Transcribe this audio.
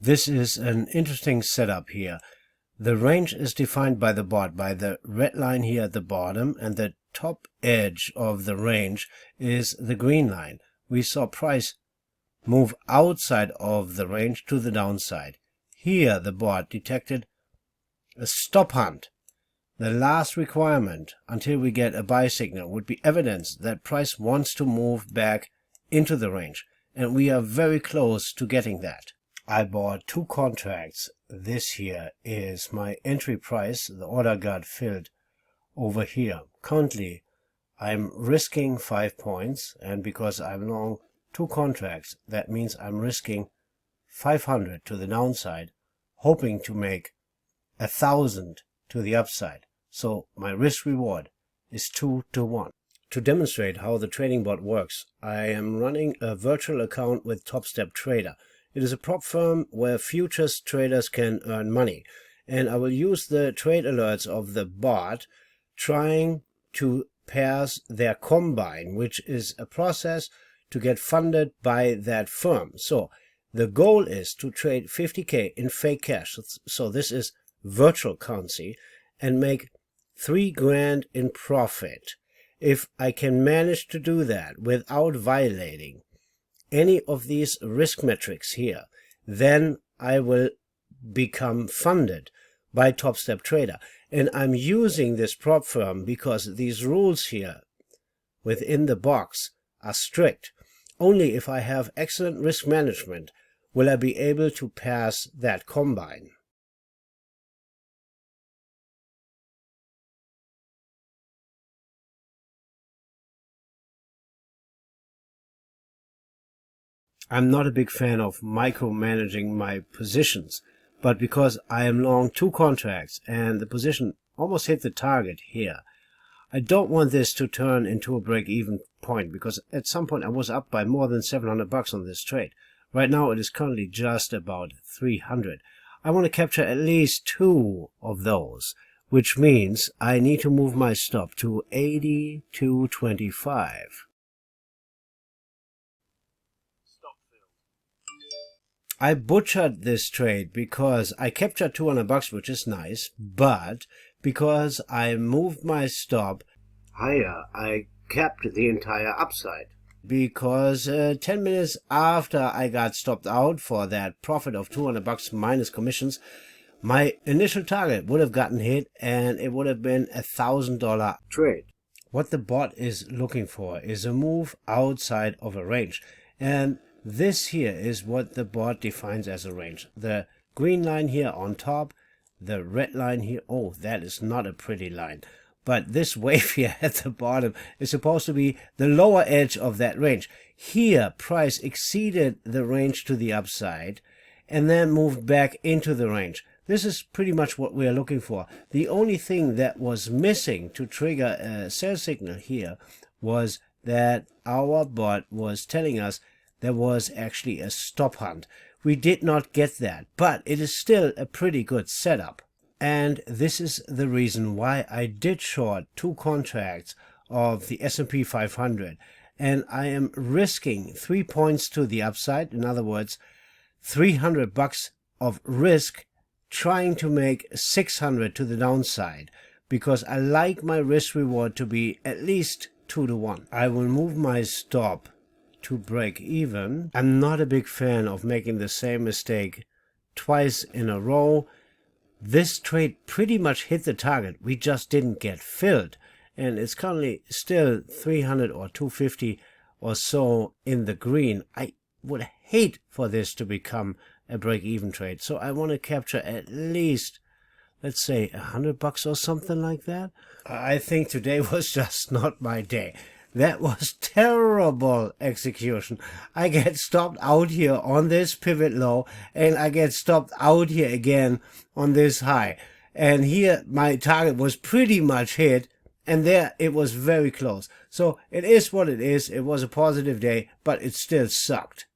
This is an interesting setup here. The range is defined by the bot, by the red line here at the bottom, and the top edge of the range is the green line. We saw price move outside of the range to the downside. Here the bot detected a stop hunt. The last requirement until we get a buy signal would be evidence that price wants to move back into the range, and we are very close to getting that. I bought 2 contracts. This here is my entry price. The order got filled over here. Currently I'm risking 5 points, and because I'm long 2 contracts, that means I'm risking 500 to the downside, hoping to make 1,000 to the upside. So my risk reward is 2 to 1. To demonstrate how the trading bot works, I am running a virtual account with Topstep Trader. It is a prop firm where futures traders can earn money, and I will use the trade alerts of the bot trying to pass their Combine, which is a process to get funded by that firm. So the goal is to trade 50k in fake cash, so this is virtual currency, and make 3 grand in profit. If I can manage to do that without violating any of these risk metrics here, then I will become funded by Topstep Trader. And I'm using this prop firm because these rules here within the box are strict. Only if I have excellent risk management will I be able to pass that Combine. I'm not a big fan of micromanaging my positions, but because I am long 2 contracts and the position almost hit the target here, I don't want this to turn into a break-even point, because at some point I was up by more than $700 on this trade. Right now it is currently just about 300. I want to capture at least 2 of those, which means I need to move my stop to 82.25. I butchered this trade because I captured $200, which is nice, but because I moved my stop higher, I kept the entire upside. Because 10 minutes after I got stopped out for that profit of $200 minus commissions, my initial target would have gotten hit and it would have been a $1,000 trade. What the bot is looking for is a move outside of a range, and this here is what the bot defines as a range. The green line here on top, the red line here. Oh, that is not a pretty line. But this wave here at the bottom is supposed to be the lower edge of that range. Here, price exceeded the range to the upside and then moved back into the range. This is pretty much what we are looking for. The only thing that was missing to trigger a sell signal here was that our bot was telling us there was actually a stop hunt. We did not get that, but it is still a pretty good setup. And this is the reason why I did short 2 contracts of the S&P 500. And I am risking 3 points to the upside. In other words, $300 of risk, trying to make 600 to the downside, because I like my risk reward to be at least 2 to 1. I will move my stop to break even. I'm not a big fan of making the same mistake twice in a row. This trade pretty much hit the target. We just didn't get filled, and it's currently still 300 or 250 or so in the green. I would hate for this to become a break-even trade, so I want to capture at least, let's say, $100 or something like that. I think today was just not my day. That was terrible execution. I get stopped out here on this pivot low, and I get stopped out here again on this high. And here my target was pretty much hit, and there it was very close. So it is what it is. It was a positive day, but it still sucked.